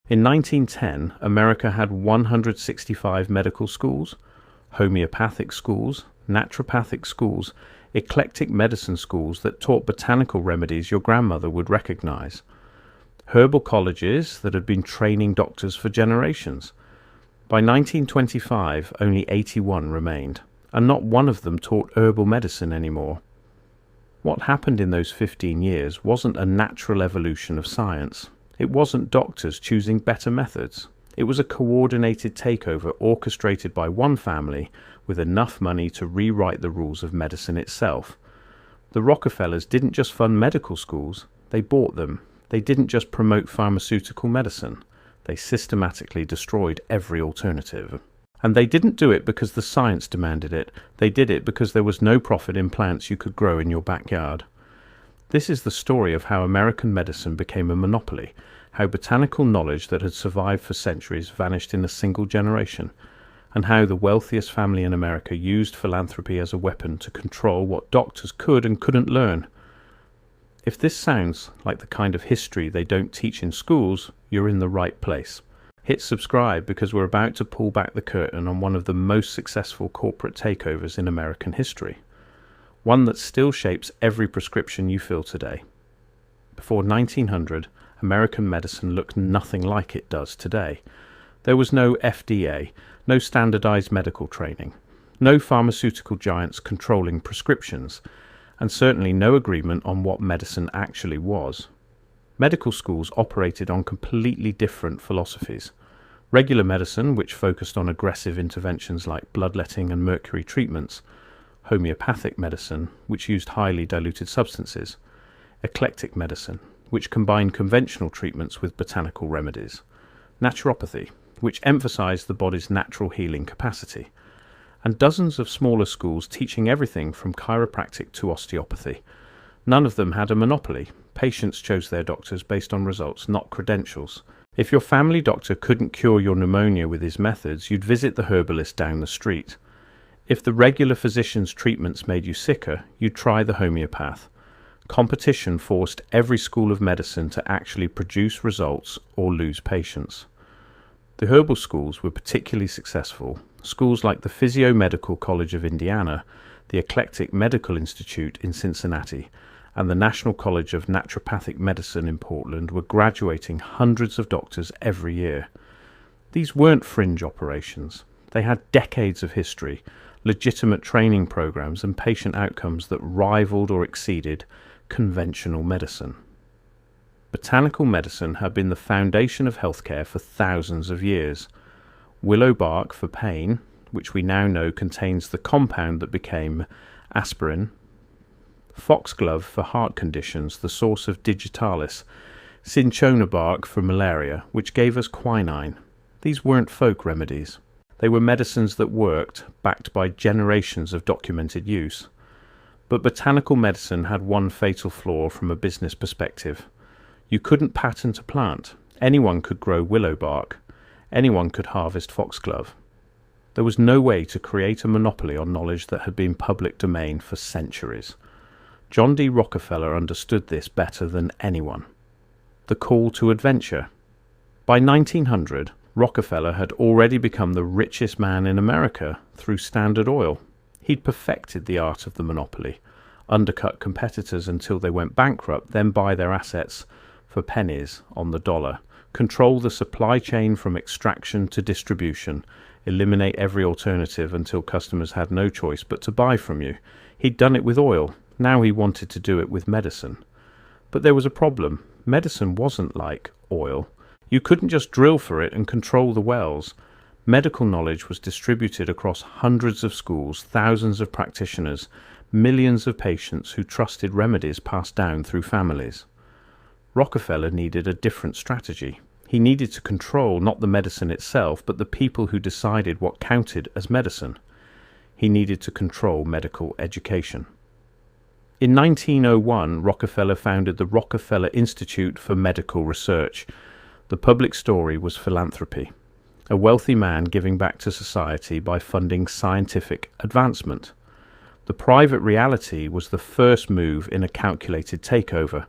In 1910, America had 165 medical schools, homeopathic schools, naturopathic schools, eclectic medicine schools that taught botanical remedies your grandmother would recognize, herbal colleges that had been training doctors for generations. By 1925, only 81 remained, and not one of them taught herbal medicine anymore. What happened in those 15 years wasn't a natural evolution of science. It wasn't doctors choosing better methods. It was a coordinated takeover orchestrated by one family with enough money to rewrite the rules of medicine itself. The Rockefellers didn't just fund medical schools, they bought them. They didn't just promote pharmaceutical medicine, they systematically destroyed every alternative. And they didn't do it because the science demanded it, they did it because there was no profit in plants you could grow in your backyard. This is the story of how American medicine became a monopoly, how botanical knowledge that had survived for centuries vanished in a single generation, and how the wealthiest family in America used philanthropy as a weapon to control what doctors could and couldn't learn. If this sounds like the kind of history they don't teach in schools, you're in the right place. Hit subscribe because we're about to pull back the curtain on one of the most successful corporate takeovers in American history. One that still shapes every prescription you fill today. Before 1900, American medicine looked nothing like it does today. There was no FDA, no standardized medical training, no pharmaceutical giants controlling prescriptions, and certainly no agreement on what medicine actually was. Medical schools operated on completely different philosophies. Regular medicine, which focused on aggressive interventions like bloodletting and mercury treatments, homeopathic medicine, which used highly diluted substances, eclectic medicine, which combined conventional treatments with botanical remedies, naturopathy, which emphasized the body's natural healing capacity, and dozens of smaller schools teaching everything from chiropractic to osteopathy. None of them had a monopoly. Patients chose their doctors based on results, not credentials. If your family doctor couldn't cure your pneumonia with his methods, you'd visit the herbalist down the street. If the regular physician's treatments made you sicker, you'd try the homeopath. Competition forced every school of medicine to actually produce results or lose patients. The herbal schools were particularly successful. Schools like the Physio-Medical College of Indiana, the Eclectic Medical Institute in Cincinnati, and the National College of Naturopathic Medicine in Portland were graduating hundreds of doctors every year. These weren't fringe operations. They had decades of history, legitimate training programs, and patient outcomes that rivaled or exceeded conventional medicine. Botanical medicine had been the foundation of healthcare for thousands of years. Willow bark for pain, which we now know contains the compound that became aspirin, foxglove for heart conditions, the source of digitalis, cinchona bark for malaria, which gave us quinine. These weren't folk remedies. They were medicines that worked, backed by generations of documented use. But botanical medicine had one fatal flaw from a business perspective. You couldn't patent a plant. Anyone could grow willow bark. Anyone could harvest foxglove. There was no way to create a monopoly on knowledge that had been public domain for centuries. John D. Rockefeller understood this better than anyone. The call to adventure. By 1900, Rockefeller had already become the richest man in America through Standard Oil. He'd perfected the art of the monopoly, undercut competitors until they went bankrupt, then buy their assets for pennies on the dollar, control the supply chain from extraction to distribution, eliminate every alternative until customers had no choice but to buy from you. He'd done it with oil. Now he wanted to do it with medicine. But there was a problem. Medicine wasn't like oil. You couldn't just drill for it and control the wells. Medical knowledge was distributed across hundreds of schools, thousands of practitioners, millions of patients who trusted remedies passed down through families. Rockefeller needed a different strategy. He needed to control not the medicine itself, but the people who decided what counted as medicine. He needed to control medical education. In 1901, Rockefeller founded the Rockefeller Institute for Medical Research. The public story was philanthropy. A wealthy man giving back to society by funding scientific advancement. The private reality was the first move in a calculated takeover.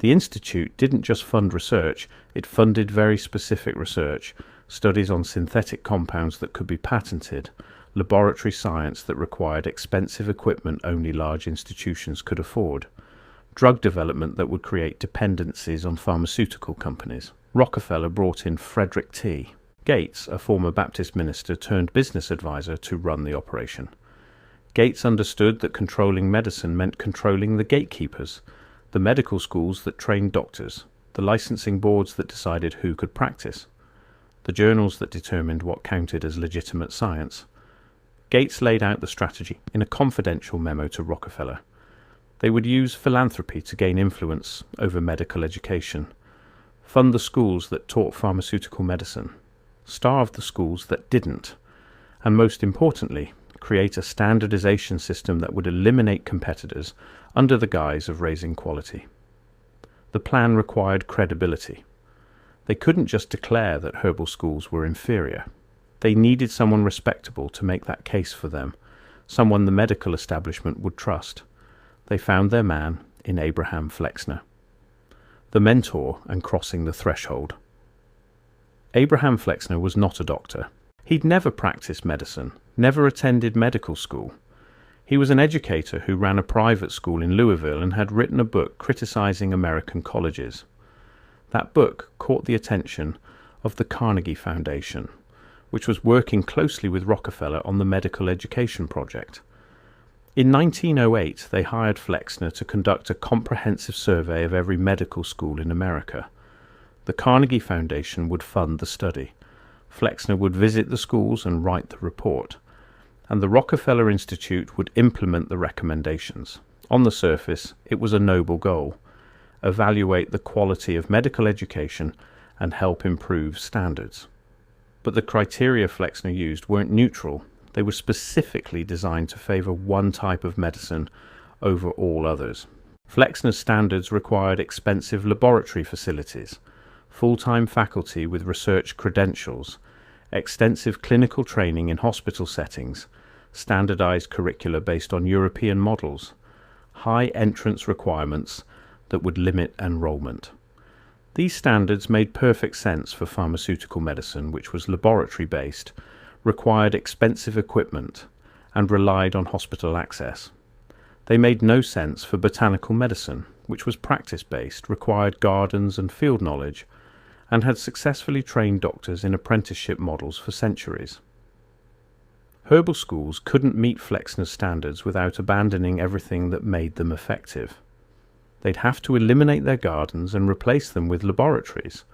The institute didn't just fund research, it funded very specific research, studies on synthetic compounds that could be patented, laboratory science that required expensive equipment only large institutions could afford, drug development that would create dependencies on pharmaceutical companies. Rockefeller brought in Frederick T. Gates, a former Baptist minister turned business advisor, to run the operation. Gates understood that controlling medicine meant controlling the gatekeepers, the medical schools that trained doctors, the licensing boards that decided who could practice, the journals that determined what counted as legitimate science. Gates laid out the strategy in a confidential memo to Rockefeller. They would use philanthropy to gain influence over medical education, fund the schools that taught pharmaceutical medicine, starve the schools that didn't, and most importantly, create a standardization system that would eliminate competitors under the guise of raising quality. The plan required credibility. They couldn't just declare that herbal schools were inferior. They needed someone respectable to make that case for them, someone the medical establishment would trust. They found their man in Abraham Flexner, the mentor and crossing the threshold. Abraham Flexner was not a doctor. He'd never practiced medicine, never attended medical school. He was an educator who ran a private school in Louisville and had written a book criticizing American colleges. That book caught the attention of the Carnegie Foundation, which was working closely with Rockefeller on the medical education project. In 1908, they hired Flexner to conduct a comprehensive survey of every medical school in America. The Carnegie Foundation would fund the study. Flexner would visit the schools and write the report, and the Rockefeller Institute would implement the recommendations. On the surface, it was a noble goal: evaluate the quality of medical education and help improve standards. But the criteria Flexner used weren't neutral. They were specifically designed to favor one type of medicine over all others. Flexner's standards required expensive laboratory facilities, full-time faculty with research credentials, extensive clinical training in hospital settings, standardized curricula based on European models, high entrance requirements that would limit enrollment. These standards made perfect sense for pharmaceutical medicine, which was laboratory-based, required expensive equipment, and relied on hospital access. They made no sense for botanical medicine, which was practice-based, required gardens and field knowledge, and had successfully trained doctors in apprenticeship models for centuries. Herbal schools couldn't meet Flexner's standards without abandoning everything that made them effective. They'd have to eliminate their gardens and replace them with laboratories,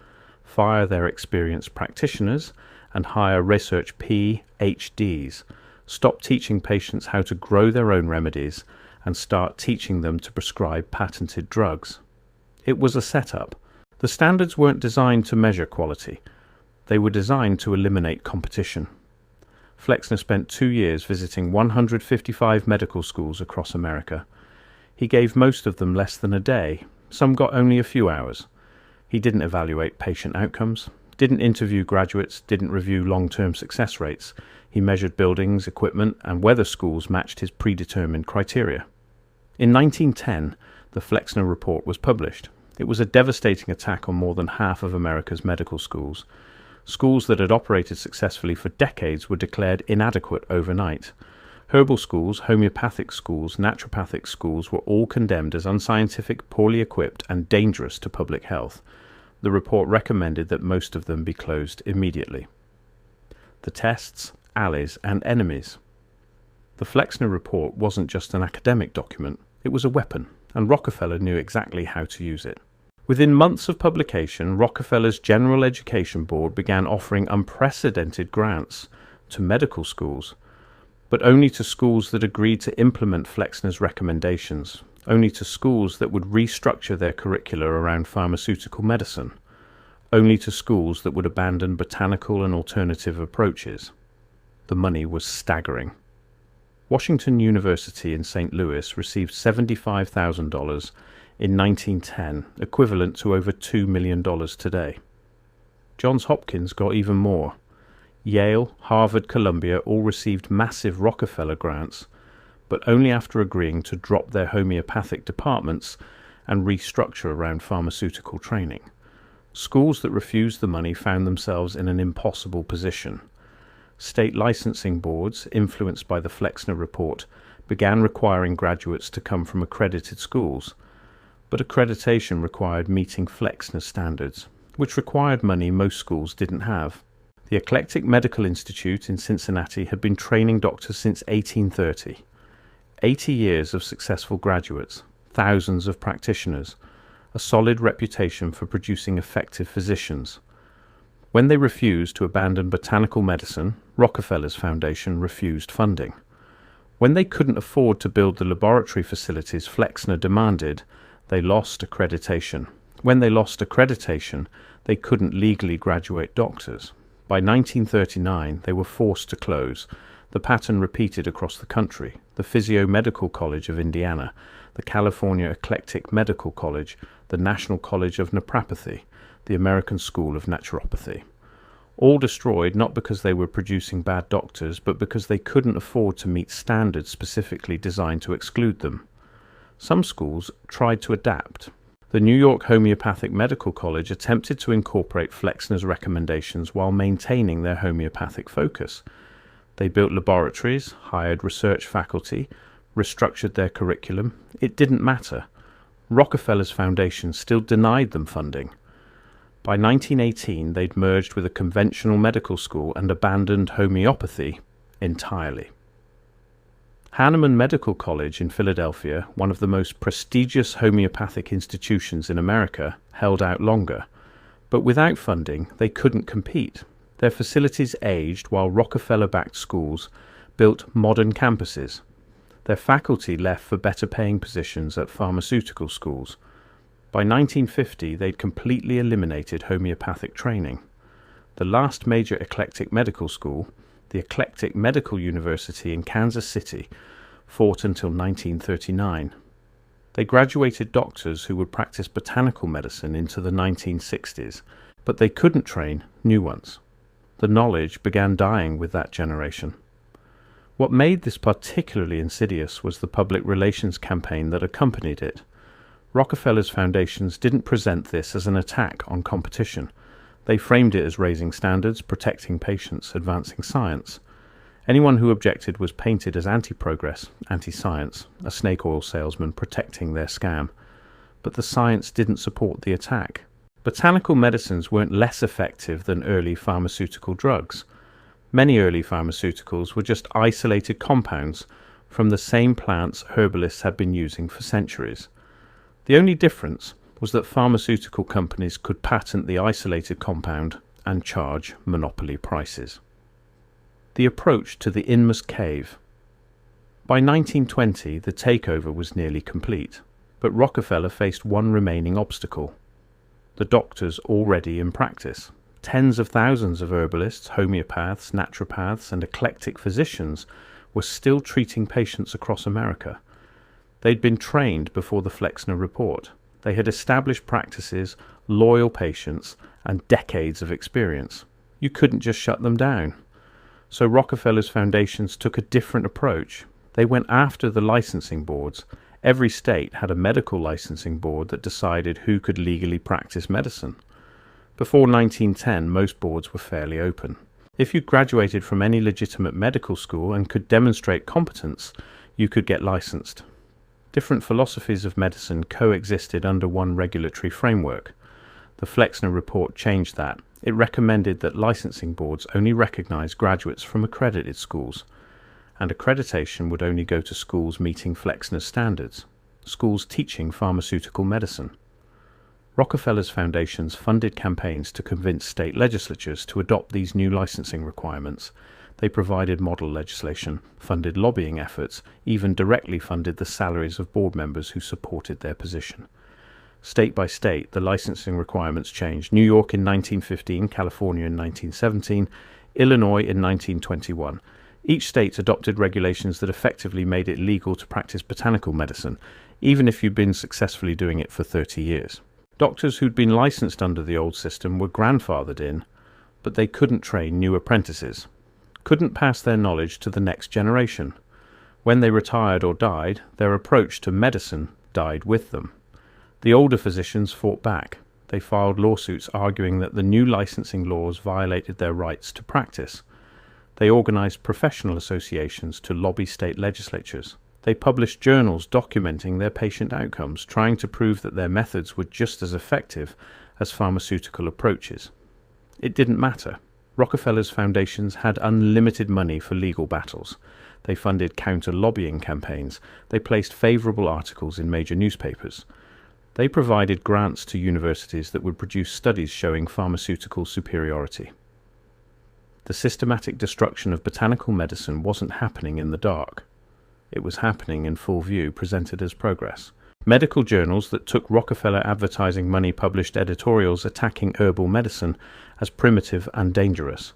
fire their experienced practitioners, and hire research PhDs, stop teaching patients how to grow their own remedies, and start teaching them to prescribe patented drugs. It was a setup. The standards weren't designed to measure quality. They were designed to eliminate competition. Flexner spent 2 years visiting 155 medical schools across America. He gave most of them less than a day. Some got only a few hours. He didn't evaluate patient outcomes, didn't interview graduates, didn't review long-term success rates. He measured buildings, equipment, and whether schools matched his predetermined criteria. In 1910, the Flexner Report was published. It was a devastating attack on more than half of America's medical schools. Schools that had operated successfully for decades were declared inadequate overnight. Herbal schools, homeopathic schools, naturopathic schools were all condemned as unscientific, poorly equipped, and dangerous to public health. The report recommended that most of them be closed immediately. The tests, allies, and enemies. The Flexner Report wasn't just an academic document, it was a weapon, and Rockefeller knew exactly how to use it. Within months of publication, Rockefeller's General Education Board began offering unprecedented grants to medical schools, but only to schools that agreed to implement Flexner's recommendations, only to schools that would restructure their curricula around pharmaceutical medicine, only to schools that would abandon botanical and alternative approaches. The money was staggering. Washington University in St. Louis received $75,000 in 1910, equivalent to over $2 million today. Johns Hopkins got even more. Yale, Harvard, Columbia all received massive Rockefeller grants, but only after agreeing to drop their homeopathic departments and restructure around pharmaceutical training. Schools that refused the money found themselves in an impossible position. State licensing boards, influenced by the Flexner Report, began requiring graduates to come from accredited schools, but accreditation required meeting Flexner standards, which required money most schools didn't have. The Eclectic Medical Institute in Cincinnati had been training doctors since 1830. 80 years of successful graduates, thousands of practitioners, a solid reputation for producing effective physicians. When they refused to abandon botanical medicine, Rockefeller's foundation refused funding. When they couldn't afford to build the laboratory facilities Flexner demanded, they lost accreditation. When they lost accreditation, they couldn't legally graduate doctors. By 1939, they were forced to close. The pattern repeated across the country. The Physio-Medical College of Indiana, the California Eclectic Medical College, the National College of Naturopathy, the American School of Naturopathy. All destroyed not because they were producing bad doctors, but because they couldn't afford to meet standards specifically designed to exclude them. Some schools tried to adapt. The New York Homeopathic Medical College attempted to incorporate Flexner's recommendations while maintaining their homeopathic focus. They built laboratories, hired research faculty, restructured their curriculum. It didn't matter. Rockefeller's foundation still denied them funding. By 1918, they'd merged with a conventional medical school and abandoned homeopathy entirely. Hahnemann Medical College in Philadelphia, one of the most prestigious homeopathic institutions in America, held out longer. But without funding, they couldn't compete. Their facilities aged while Rockefeller-backed schools built modern campuses. Their faculty left for better-paying positions at pharmaceutical schools. By 1950, they'd completely eliminated homeopathic training. The last major eclectic medical school, the Eclectic Medical University in Kansas City, fought until 1939. They graduated doctors who would practice botanical medicine into the 1960s, but they couldn't train new ones. The knowledge began dying with that generation. What made this particularly insidious was the public relations campaign that accompanied it. Rockefeller's foundations didn't present this as an attack on competition. They framed it as raising standards, protecting patients, advancing science. Anyone who objected was painted as anti-progress, anti-science, a snake oil salesman protecting their scam. But the science didn't support the attack. Botanical medicines weren't less effective than early pharmaceutical drugs. Many early pharmaceuticals were just isolated compounds from the same plants herbalists had been using for centuries. The only difference was that pharmaceutical companies could patent the isolated compound and charge monopoly prices. The approach to the Inmus Cave. By 1920, the takeover was nearly complete, but Rockefeller faced one remaining obstacle: the doctors already in practice. Tens of thousands of herbalists, homeopaths, naturopaths, and eclectic physicians were still treating patients across America. They'd been trained before the Flexner Report. They had established practices, loyal patients, and decades of experience. You couldn't just shut them down. So Rockefeller's foundations took a different approach. They went after the licensing boards. Every state had a medical licensing board that decided who could legally practice medicine. Before 1910, most boards were fairly open. If you graduated from any legitimate medical school and could demonstrate competence, you could get licensed. Different philosophies of medicine coexisted under one regulatory framework. The Flexner Report changed that. It recommended that licensing boards only recognize graduates from accredited schools, and accreditation would only go to schools meeting Flexner's standards, schools teaching pharmaceutical medicine. Rockefeller's foundations funded campaigns to convince state legislatures to adopt these new licensing requirements. They provided model legislation, funded lobbying efforts, even directly funded the salaries of board members who supported their position. State by state, the licensing requirements changed. New York in 1915, California in 1917, Illinois in 1921. Each state adopted regulations that effectively made it legal to practice botanical medicine, even if you'd been successfully doing it for 30 years. Doctors who'd been licensed under the old system were grandfathered in, but they couldn't train new apprentices, couldn't pass their knowledge to the next generation. When they retired or died, their approach to medicine died with them. The older physicians fought back. They filed lawsuits arguing that the new licensing laws violated their rights to practice. They organized professional associations to lobby state legislatures. They published journals documenting their patient outcomes, trying to prove that their methods were just as effective as pharmaceutical approaches. It didn't matter. Rockefeller's foundations had unlimited money for legal battles. They funded counter-lobbying campaigns. They placed favorable articles in major newspapers. They provided grants to universities that would produce studies showing pharmaceutical superiority. The systematic destruction of botanical medicine wasn't happening in the dark. It was happening in full view, presented as progress. Medical journals that took Rockefeller advertising money published editorials attacking herbal medicine as primitive and dangerous.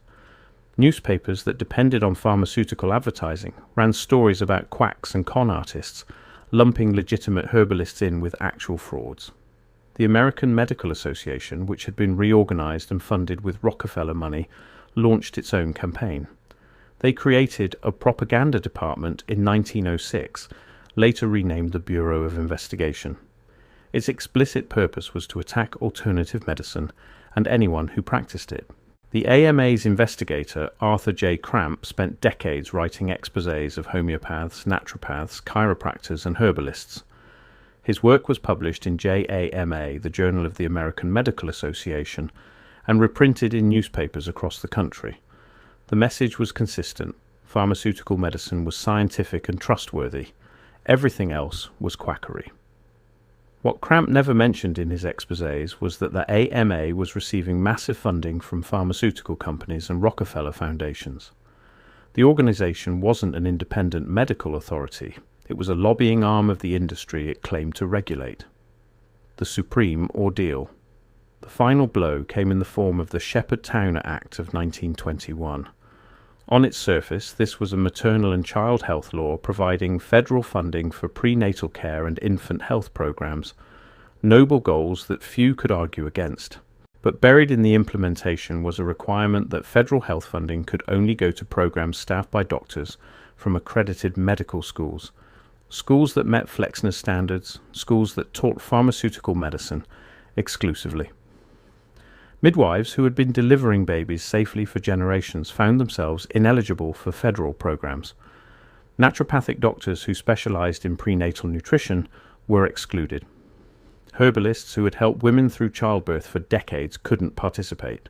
Newspapers that depended on pharmaceutical advertising ran stories about quacks and con artists, lumping legitimate herbalists in with actual frauds. The American Medical Association, which had been reorganized and funded with Rockefeller money, launched its own campaign. They created a propaganda department in 1906, later renamed the Bureau of Investigation. Its explicit purpose was to attack alternative medicine and anyone who practiced it. The AMA's investigator, Arthur J. Cramp, spent decades writing exposés of homeopaths, naturopaths, chiropractors, and herbalists. His work was published in JAMA, the Journal of the American Medical Association, and reprinted in newspapers across the country. The message was consistent. Pharmaceutical medicine was scientific and trustworthy. Everything else was quackery. What Cramp never mentioned in his exposés was that the AMA was receiving massive funding from pharmaceutical companies and Rockefeller foundations. The organization wasn't an independent medical authority. It was a lobbying arm of the industry it claimed to regulate. The supreme ordeal. The final blow came in the form of the Shepard-Towner Act of 1921. On its surface, this was a maternal and child health law providing federal funding for prenatal care and infant health programs, noble goals that few could argue against. But buried in the implementation was a requirement that federal health funding could only go to programs staffed by doctors from accredited medical schools, schools that met Flexner standards, schools that taught pharmaceutical medicine exclusively. Midwives who had been delivering babies safely for generations found themselves ineligible for federal programs. Naturopathic doctors who specialized in prenatal nutrition were excluded. Herbalists who had helped women through childbirth for decades couldn't participate.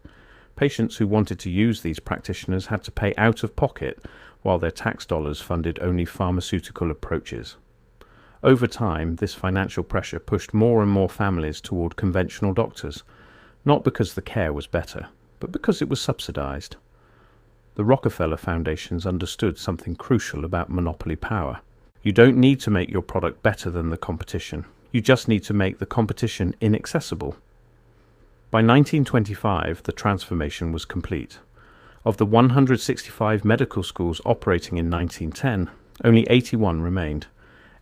Patients who wanted to use these practitioners had to pay out of pocket, while their tax dollars funded only pharmaceutical approaches. Over time, this financial pressure pushed more and more families toward conventional doctors, not because the care was better, but because it was subsidized. The Rockefeller foundations understood something crucial about monopoly power. You don't need to make your product better than the competition. You just need to make the competition inaccessible. By 1925, the transformation was complete. Of the 165 medical schools operating in 1910, only 81 remained.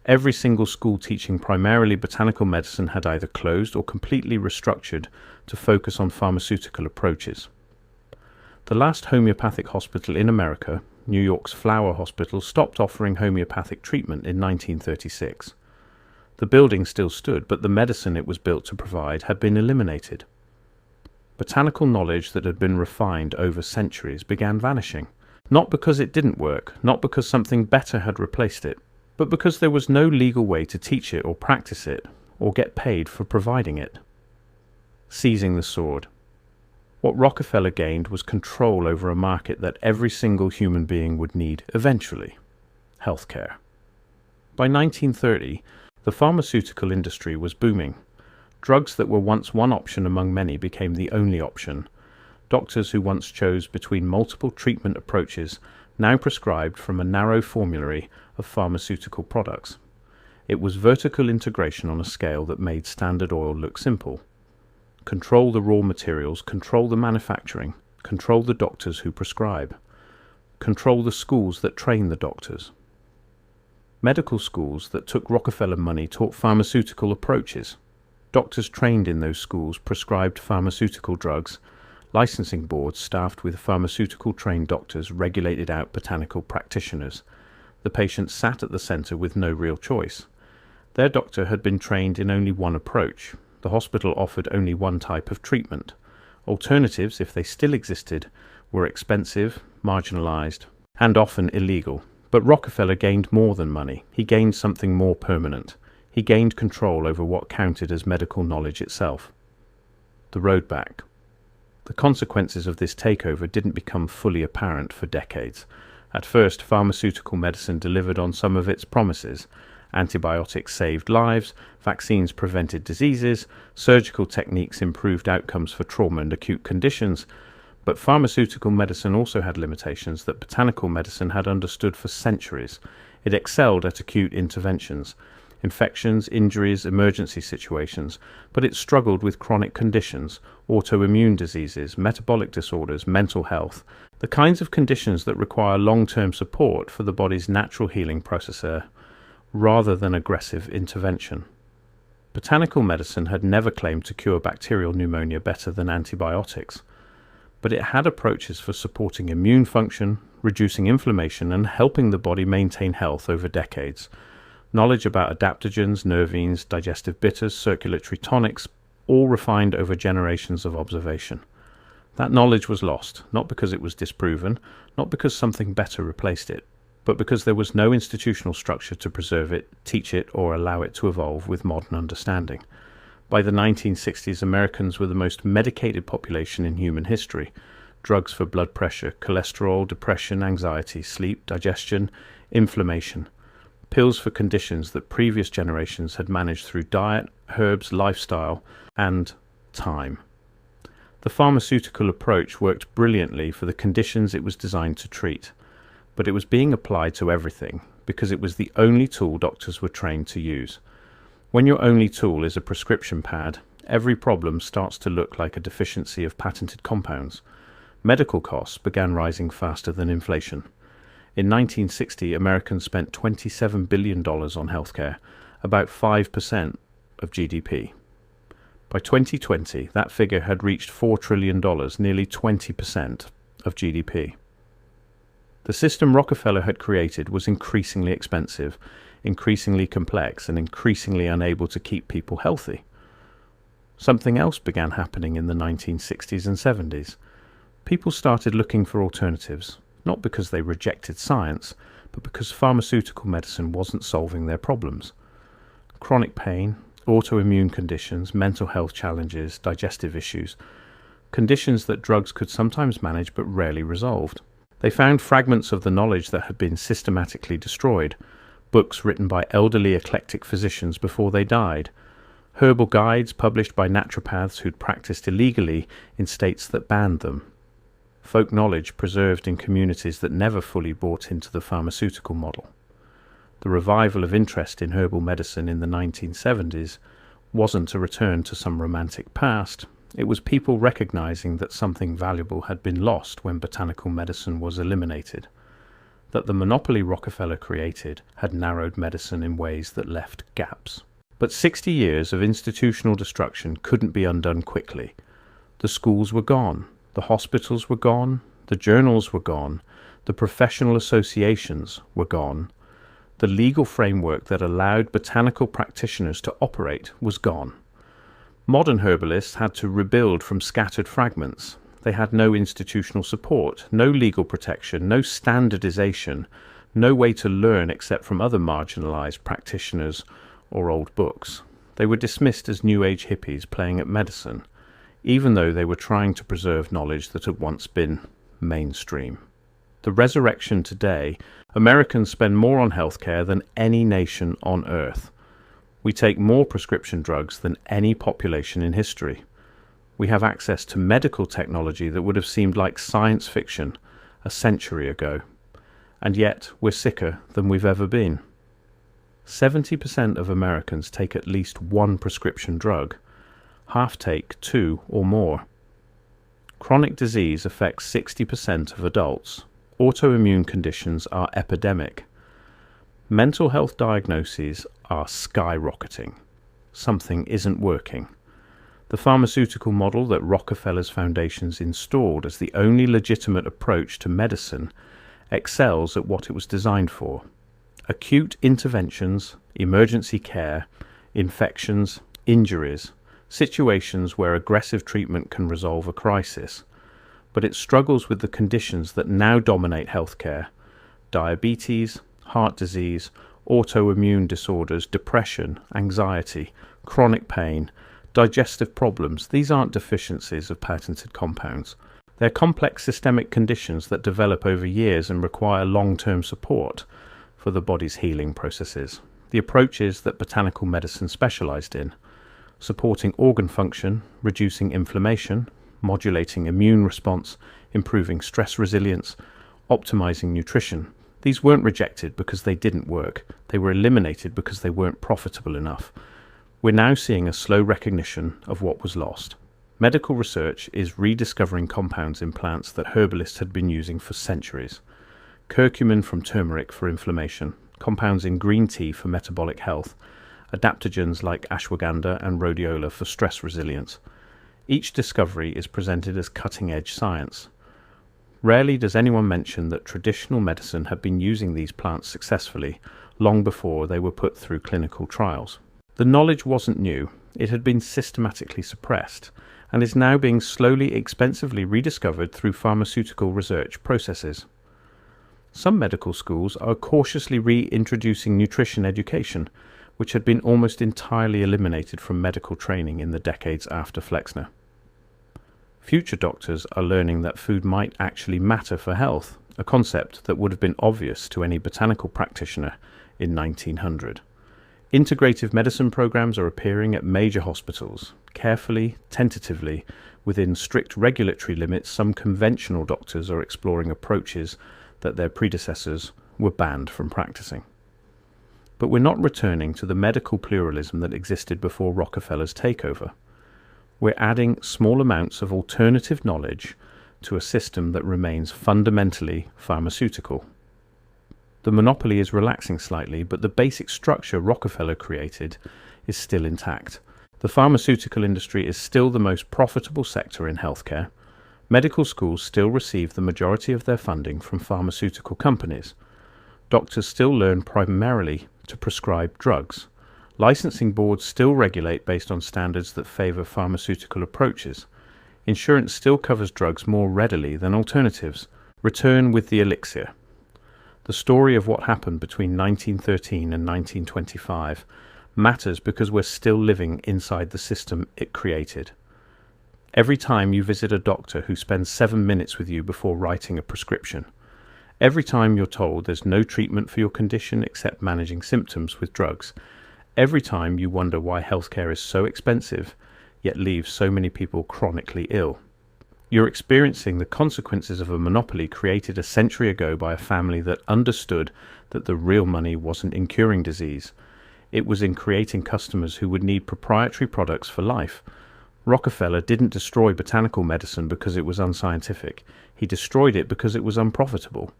Every single school teaching primarily botanical medicine had either closed or completely restructured to focus on pharmaceutical approaches. The last homeopathic hospital in America, New York's Flower Hospital, stopped offering homeopathic treatment in 1936. The building still stood, but the medicine it was built to provide had been eliminated. Botanical knowledge that had been refined over centuries began vanishing, not because it didn't work, not because something better had replaced it, but because there was no legal way to teach it or practice it, or get paid for providing it. Seizing the sword. What Rockefeller gained was control over a market that every single human being would need eventually: healthcare. By 1930, the pharmaceutical industry was booming. Drugs that were once one option among many became the only option. Doctors who once chose between multiple treatment approaches now prescribed from a narrow formulary of pharmaceutical products. It was vertical integration on a scale that made Standard Oil look simple. Control the raw materials, control the manufacturing, control the doctors who prescribe, control the schools that train the doctors. Medical schools that took Rockefeller money taught pharmaceutical approaches. Doctors trained in those schools prescribed pharmaceutical drugs. Licensing boards staffed with pharmaceutical-trained doctors regulated out botanical practitioners. The patient sat at the center with no real choice. Their doctor had been trained in only one approach. The hospital offered only one type of treatment. Alternatives, if they still existed, were expensive, marginalized, and often illegal. But Rockefeller gained more than money. He gained something more permanent. He gained control over what counted as medical knowledge itself. The road back. The consequences of this takeover didn't become fully apparent for decades. At first, pharmaceutical medicine delivered on some of its promises. Antibiotics saved lives, vaccines prevented diseases, surgical techniques improved outcomes for trauma and acute conditions. But pharmaceutical medicine also had limitations that botanical medicine had understood for centuries. It excelled at acute interventions, infections, injuries, emergency situations, but it struggled with chronic conditions, autoimmune diseases, metabolic disorders, mental health, the kinds of conditions that require long-term support for the body's natural healing process rather than aggressive intervention. Botanical medicine had never claimed to cure bacterial pneumonia better than antibiotics, but it had approaches for supporting immune function, reducing inflammation, and helping the body maintain health over decades. Knowledge about adaptogens, nervines, digestive bitters, circulatory tonics, all refined over generations of observation. That knowledge was lost, not because it was disproven, not because something better replaced it, but because there was no institutional structure to preserve it, teach it, or allow it to evolve with modern understanding. By the 1960s, Americans were the most medicated population in human history. Drugs for blood pressure, cholesterol, depression, anxiety, sleep, digestion, inflammation. Pills for conditions that previous generations had managed through diet, herbs, lifestyle, and time. The pharmaceutical approach worked brilliantly for the conditions it was designed to treat, but it was being applied to everything because it was the only tool doctors were trained to use. When your only tool is a prescription pad, every problem starts to look like a deficiency of patented compounds. Medical costs began rising faster than inflation. In 1960, Americans spent $27 billion on healthcare, about 5% of GDP. By 2020, that figure had reached $4 trillion, nearly 20% of GDP. The system Rockefeller had created was increasingly expensive, increasingly complex, and increasingly unable to keep people healthy. Something else began happening in the 1960s and 70s. People started looking for alternatives, not because they rejected science, but because pharmaceutical medicine wasn't solving their problems. Chronic pain, autoimmune conditions, mental health challenges, digestive issues, conditions that drugs could sometimes manage but rarely resolved. They found fragments of the knowledge that had been systematically destroyed, books written by elderly eclectic physicians before they died, herbal guides published by naturopaths who'd practiced illegally in states that banned them, folk knowledge preserved in communities that never fully bought into the pharmaceutical model. The revival of interest in herbal medicine in the 1970s wasn't a return to some romantic past. It was people recognizing that something valuable had been lost when botanical medicine was eliminated, that the monopoly Rockefeller created had narrowed medicine in ways that left gaps. But 60 years of institutional destruction couldn't be undone quickly. The schools were gone, the hospitals were gone, the journals were gone, the professional associations were gone. The legal framework that allowed botanical practitioners to operate was gone. Modern herbalists had to rebuild from scattered fragments. They had no institutional support, no legal protection, no standardization, no way to learn except from other marginalized practitioners or old books. They were dismissed as New Age hippies playing at medicine, even though they were trying to preserve knowledge that had once been mainstream. The resurrection today, Americans spend more on healthcare than any nation on earth. We take more prescription drugs than any population in history. We have access to medical technology that would have seemed like science fiction a century ago. And yet, we're sicker than we've ever been. 70% of Americans take at least one prescription drug. Half take 2 or more. Chronic disease affects 60% of adults. Autoimmune conditions are epidemic. Mental health diagnoses are skyrocketing. Something isn't working. The pharmaceutical model that Rockefeller's foundations installed as the only legitimate approach to medicine excels at what it was designed for: acute interventions emergency care, infections, injuries, situations where aggressive treatment can resolve a crisis. But it struggles with the conditions that now dominate healthcare: diabetes, heart disease, autoimmune disorders, depression, anxiety, chronic pain, digestive problems. These aren't deficiencies of patented compounds. They're complex systemic conditions that develop over years and require long-term support for the body's healing processes. The approaches that botanical medicine specialized in: supporting organ function, reducing inflammation, modulating immune response, improving stress resilience, optimizing nutrition. These weren't rejected because they didn't work. They were eliminated because they weren't profitable enough. We're now seeing a slow recognition of what was lost. Medical research is rediscovering compounds in plants that herbalists had been using for centuries. Curcumin from turmeric for inflammation, compounds in green tea for metabolic health, adaptogens like ashwagandha and rhodiola for stress resilience. Each discovery is presented as cutting-edge science. Rarely does anyone mention that traditional medicine had been using these plants successfully long before they were put through clinical trials. The knowledge wasn't new. It had been systematically suppressed and is now being slowly, expensively rediscovered through pharmaceutical research processes. Some medical schools are cautiously reintroducing nutrition education, which had been almost entirely eliminated from medical training in the decades after Flexner. Future doctors are learning that food might actually matter for health, a concept that would have been obvious to any botanical practitioner in 1900. Integrative medicine programs are appearing at major hospitals. Carefully, tentatively, within strict regulatory limits, some conventional doctors are exploring approaches that their predecessors were banned from practicing. But we're not returning to the medical pluralism that existed before Rockefeller's takeover. We're adding small amounts of alternative knowledge to a system that remains fundamentally pharmaceutical. The monopoly is relaxing slightly, but the basic structure Rockefeller created is still intact. The pharmaceutical industry is still the most profitable sector in healthcare. Medical schools still receive the majority of their funding from pharmaceutical companies. Doctors still learn primarily to prescribe drugs. Licensing boards still regulate based on standards that favor pharmaceutical approaches. Insurance still covers drugs more readily than alternatives. Return with the elixir. The story of what happened between 1913 and 1925 matters because we're still living inside the system it created. Every time you visit a doctor who spends 7 minutes with you before writing a prescription, every time you're told there's no treatment for your condition except managing symptoms with drugs, every time you wonder why healthcare is so expensive yet leaves so many people chronically ill, you're experiencing the consequences of a monopoly created a century ago by a family that understood that the real money wasn't in curing disease. It was in creating customers who would need proprietary products for life. Rockefeller didn't destroy botanical medicine because it was unscientific. He destroyed it because it was unprofitable.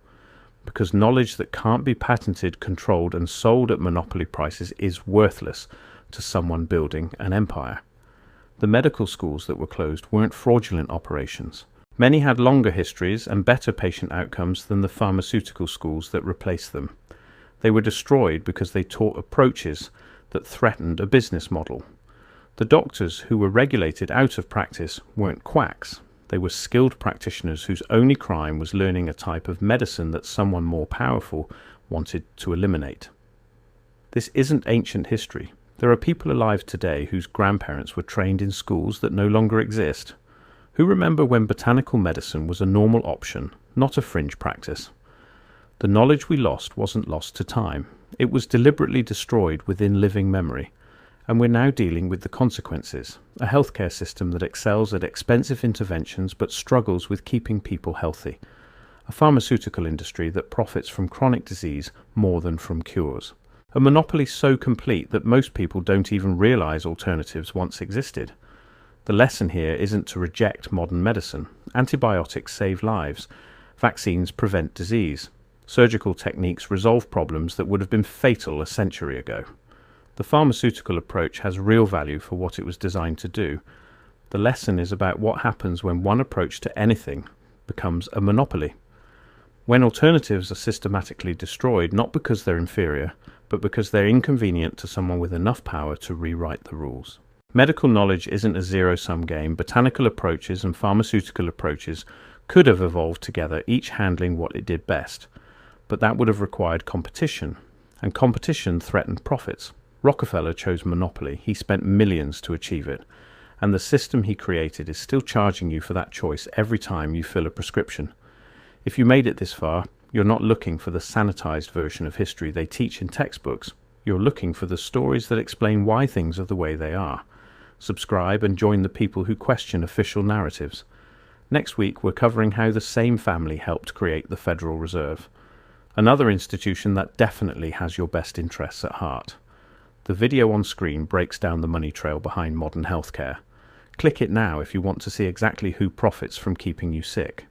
Because knowledge that can't be patented, controlled, and sold at monopoly prices is worthless to someone building an empire. The medical schools that were closed weren't fraudulent operations. Many had longer histories and better patient outcomes than the pharmaceutical schools that replaced them. They were destroyed because they taught approaches that threatened a business model. The doctors who were regulated out of practice weren't quacks. They were skilled practitioners whose only crime was learning a type of medicine that someone more powerful wanted to eliminate. This isn't ancient history. There are people alive today whose grandparents were trained in schools that no longer exist, who remember when botanical medicine was a normal option, not a fringe practice. The knowledge we lost wasn't lost to time. It was deliberately destroyed within living memory, and we're now dealing with the consequences. A healthcare system that excels at expensive interventions but struggles with keeping people healthy. A pharmaceutical industry that profits from chronic disease more than from cures. A monopoly so complete that most people don't even realize alternatives once existed. The lesson here isn't to reject modern medicine. Antibiotics save lives. Vaccines prevent disease. Surgical techniques resolve problems that would have been fatal a century ago. The pharmaceutical approach has real value for what it was designed to do. The lesson is about what happens when one approach to anything becomes a monopoly. When alternatives are systematically destroyed, not because they're inferior, but because they're inconvenient to someone with enough power to rewrite the rules. Medical knowledge isn't a zero-sum game. Botanical approaches and pharmaceutical approaches could have evolved together, each handling what it did best. But that would have required competition, and competition threatened profits. Rockefeller chose monopoly. He spent millions to achieve it, and the system he created is still charging you for that choice every time you fill a prescription. If you made it this far, you're not looking for the sanitized version of history they teach in textbooks. You're looking for the stories that explain why things are the way they are. Subscribe and join the people who question official narratives. Next week, we're covering how the same family helped create the Federal Reserve, another institution that definitely has your best interests at heart. The video on screen breaks down the money trail behind modern healthcare. Click it now if you want to see exactly who profits from keeping you sick.